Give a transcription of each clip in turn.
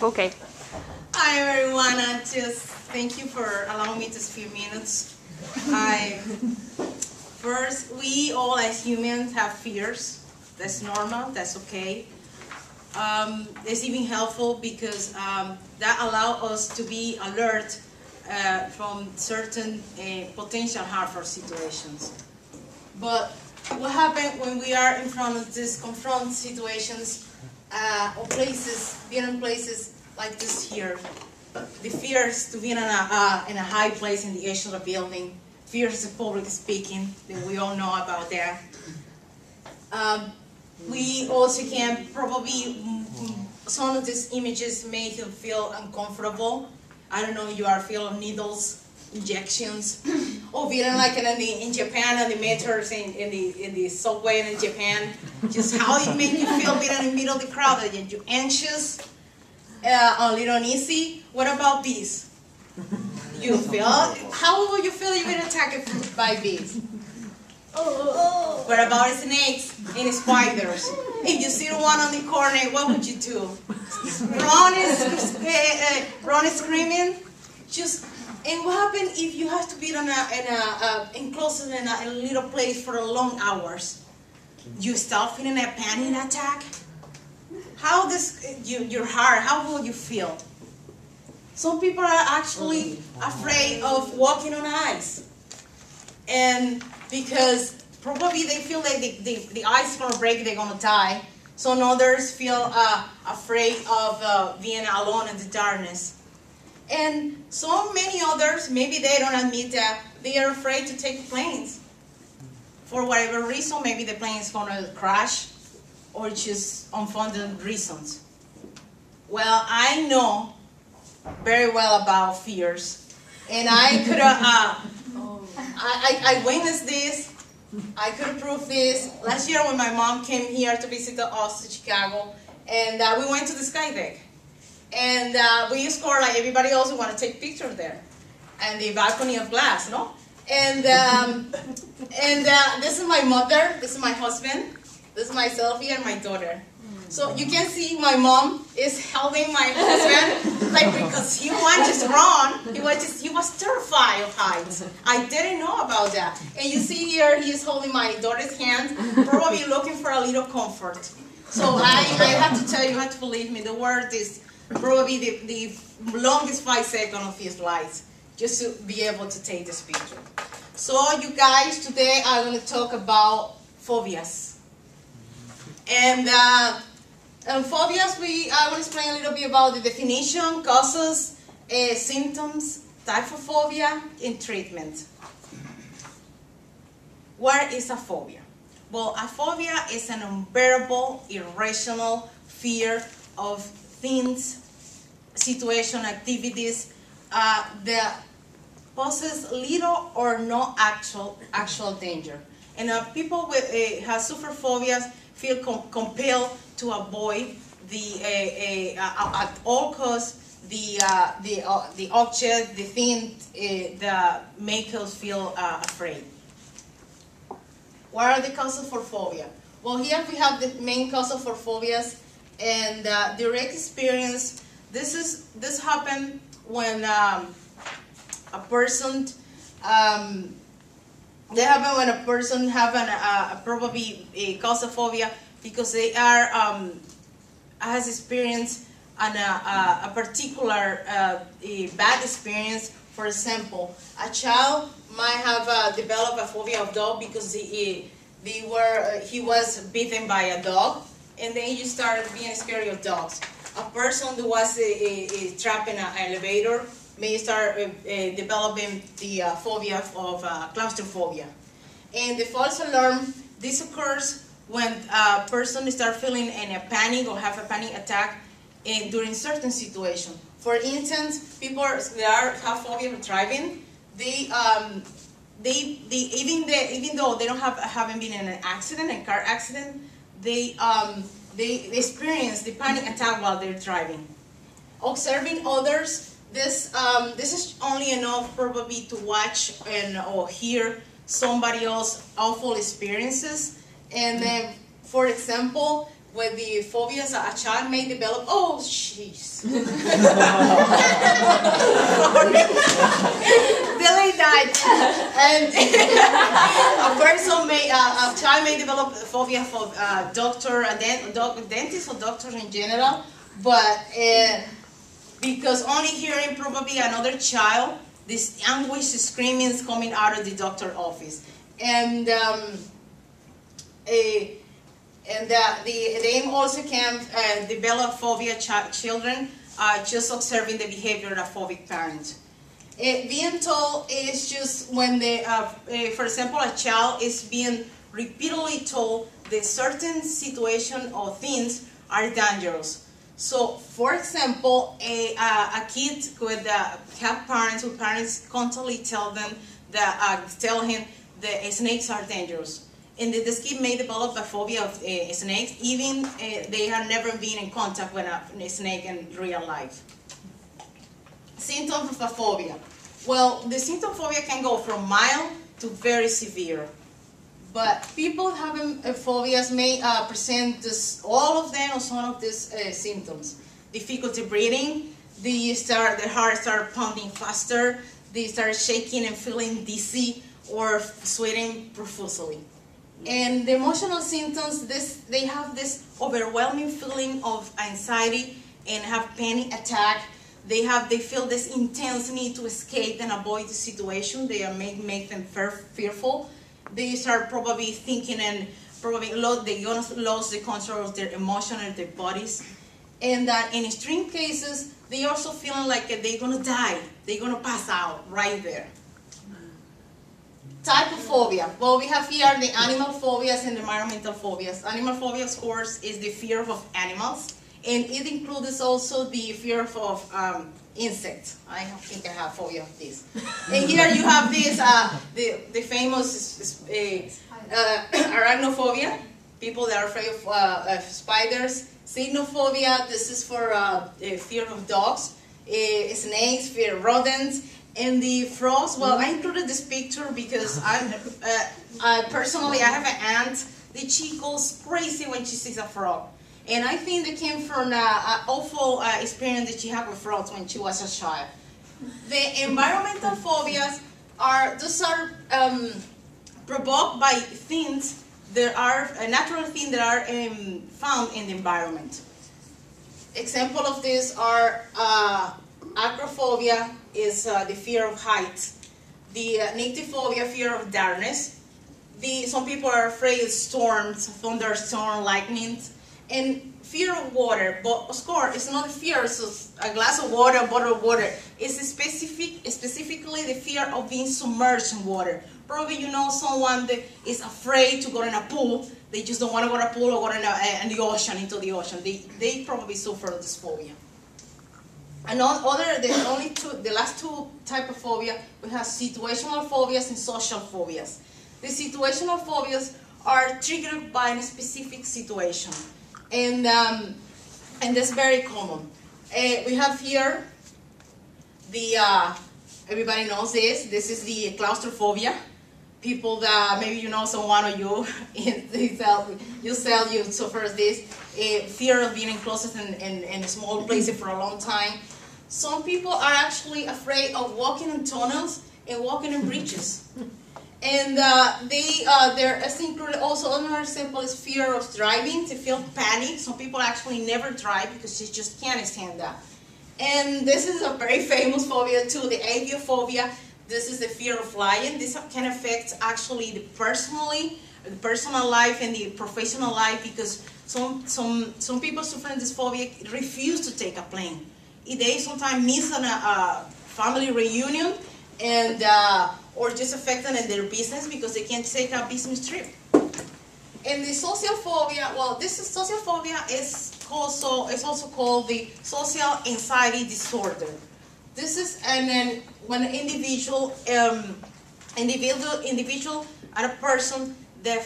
Okay. Hi everyone, just thank you for allowing me just a few minutes. First, we all as humans have fears. That's normal, that's okay. It's even helpful because that allows us to be alert from certain potential harmful situations. But what happens when we are in front of this confront situations or places, being in places like this here? The fears to be in a high place in the edge of a building, fears of public speaking, that we all know about that. We also can probably, some of these images make you feel uncomfortable. I don't know, you are feeling needles, injections, or feeling like in Japan, in the metros, in the subway in Japan, just how it makes you feel being in the middle of the crowd, that you're anxious, a little uneasy. What about bees? You feel, how will you feel if you're attacked by bees? What about snakes and spiders? If you see one on the corner, what would you do? Run screaming? And what happens if you have to be enclosed in a little place for long hours? You start feeling a panic attack? How your heart, how will you feel? Some people are actually afraid of walking on ice. And because probably they feel like the ice is going to break, they're going to die. Some others feel afraid of being alone in the darkness. And so many others, maybe they don't admit that they are afraid to take planes. For whatever reason, maybe the plane is going to crash or just unfounded reasons. Well, I know very well about fears. And I could I witnessed this. I could prove this. Last year when my mom came here to visit us to Chicago, and we went to the sky deck. And we scored like everybody else who want to take pictures there. And the balcony of glass, no? And this is my mother, this is my husband, this is myself here, and my daughter. So you can see my mom is holding my husband, like because he wanted to run. He was terrified of heights. I didn't know about that. And you see here, he is holding my daughter's hand, probably looking for a little comfort. So I have to tell you, you have to believe me, the word is probably the longest 5 seconds of his life, just to be able to take this picture. So you guys, today I'm going to talk about phobias. And phobias, I will explain a little bit about the definition, causes, symptoms, type of phobia, and treatment. What is a phobia? Well, a phobia is an unbearable, irrational fear of things, situation, activities that poses little or no actual danger. And people with have suffered phobias feel compelled to avoid at all costs the object, the thing that makes us feel afraid. What are the causes for phobia? Well, here we have the main causes for phobias, and direct experience. This happens when a person. They happen when a person have probably a claustrophobia because they are has experienced a particular bad experience. For example, a child might have developed a phobia of dog because he was bitten by a dog, and then you started being scared of dogs. A person who was trapped in an elevator may start developing the phobia of claustrophobia. And the false alarm, this occurs when a person starts feeling in a panic or have a panic attack during certain situations. For instance, people that have phobia of driving, even though they haven't been in an accident, a car accident, they experience the panic attack while they're driving. Observing others. This is only enough probably to watch or hear somebody else's awful experiences. And then, for example, with the phobias a child may develop, oh jeez, Delay died. And a child may develop phobia for dentists or doctors in general, but because only hearing probably another child, this anguish screaming is coming out of the doctor's office. And they also can develop phobia children just observing the behavior of phobic parents. Being told is just when for example, a child is being repeatedly told that certain situations or things are dangerous. So, for example, a kid could have parents whose parents constantly tell him that snakes are dangerous. And this kid may develop a phobia of snakes, even they have never been in contact with a snake in real life. Symptoms of a phobia. Well, the symptom of phobia can go from mild to very severe. But people having phobias may present all of them or some of these symptoms. Difficulty breathing, the heart starts pumping faster, they start shaking and feeling dizzy or sweating profusely. And the emotional symptoms, they have this overwhelming feeling of anxiety and have panic attack. They feel this intense need to escape and avoid the situation. They make them fearful. They start probably thinking and probably they're going to lose the control of their emotion and their bodies. And that in extreme cases, they also feeling like they're going to die. They're going to pass out right there. Type of phobia. Well, we have here the animal phobias and the environmental phobias. Animal phobia, of course, is the fear of animals. And it includes also the fear of insects. I think I have phobia of this. And here you have this, the famous arachnophobia, people that are afraid of spiders. Cynophobia, this is for fear of dogs. Snakes, fear of rodents. And the frogs, well, I included this picture because personally, I have an aunt that she goes crazy when she sees a frog. And I think that came from an awful experience that she had with frogs when she was a child. The environmental phobias are provoked by things that are natural things that are found in the environment. Example of this are acrophobia is the fear of heights. The nyctophobia, fear of darkness. Some people are afraid of storms, thunderstorm, lightnings. And fear of water, but of course, it's not a fear, so a glass of water, a bottle of water. It's specifically the fear of being submerged in water. Probably you know someone that is afraid to go in a pool. They just don't want to go in a pool or go in the ocean, into the ocean. They probably suffer this phobia. And the last two type of phobia, we have situational phobias and social phobias. The situational phobias are triggered by a specific situation. And that's very common. We have here everybody knows this. This is the claustrophobia. People that maybe you know someone or you suffer this fear of being enclosed in small places for a long time. Some people are actually afraid of walking in tunnels and walking in bridges. And there's included also another example is fear of driving, to feel panic. Some people actually never drive because they just can't stand that. And this is a very famous phobia too, the aviophobia. This is the fear of flying. This can affect actually the personal life and the professional life, because some people suffering this phobia refuse to take a plane. They sometimes miss a family reunion and or just affected in their business because they can't take a business trip. And the social phobia, well, social phobia is also called the social anxiety disorder. This is when an individual and a person that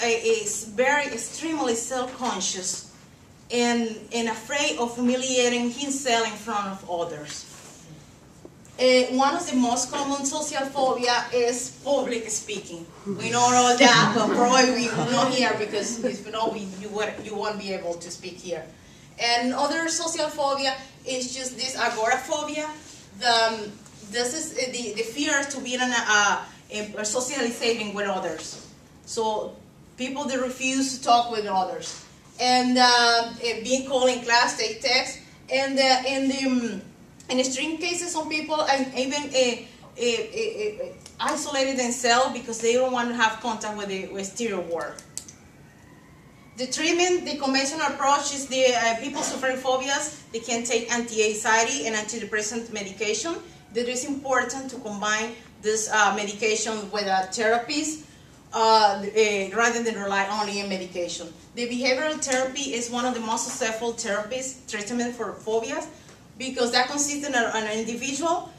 is very extremely self-conscious and afraid of humiliating himself in front of others. One of the most common social phobia is public speaking. We know all that, but probably we will not hear because if you know, you won't be able to speak here. And other social phobia is just this agoraphobia. This is the fear to be socializing with others. So people that refuse to talk with others. And being called in class, take text. And in extreme cases, some people are even isolated themselves because they don't want to have contact with the exterior world. The treatment, the conventional approach is the people suffering phobias, they can take anti-anxiety and antidepressant medication. It is important to combine this medication with therapies rather than rely only on medication. The behavioral therapy is one of the most successful treatment for phobias, because that consists in an individual,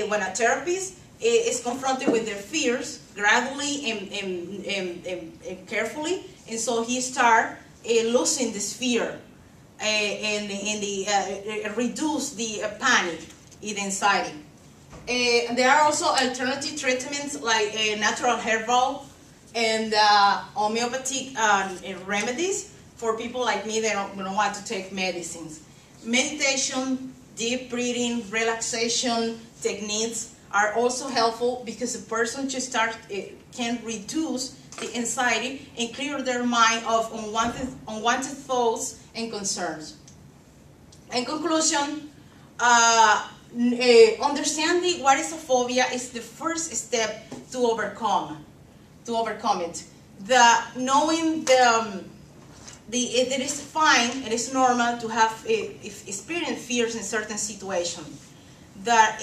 when a therapist is confronted with their fears gradually and carefully, and so he starts losing this fear and reduce the panic and anxiety. There are also alternative treatments like natural herbal and homeopathic remedies for people like me that don't want to take medicines. Meditation, deep breathing, relaxation techniques are also helpful because a person just can reduce the anxiety and clear their mind of unwanted thoughts and concerns. In conclusion, understanding what is a phobia is the first step to overcome it. Knowing it is fine, it is normal to have experience fears in certain situations. That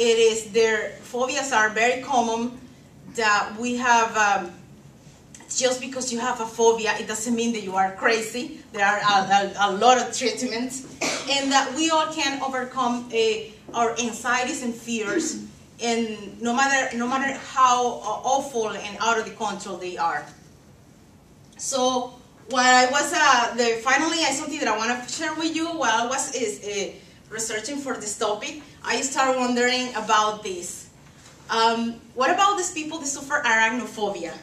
their phobias are very common. That we have. Just because you have a phobia, it doesn't mean that you are crazy. There are a lot of treatments, and that we all can overcome our anxieties and fears, and no matter how awful and out of the control they are. So, while I was finally, something that I want to share with you while I was researching for this topic, I started wondering about this. What about these people that suffer arachnophobia?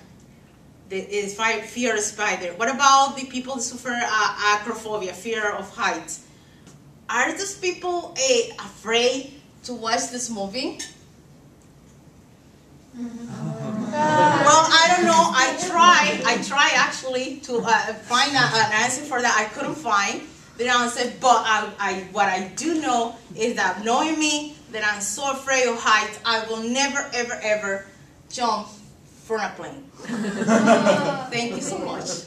Fear of spider. What about the people that suffer acrophobia, fear of heights? Are those people afraid to watch this movie? Well, I don't know. I tried actually to find an answer for that. I couldn't find the answer, but what I do know is that, knowing me, that I'm so afraid of heights, I will never, ever, ever jump from a plane. Thank you so much.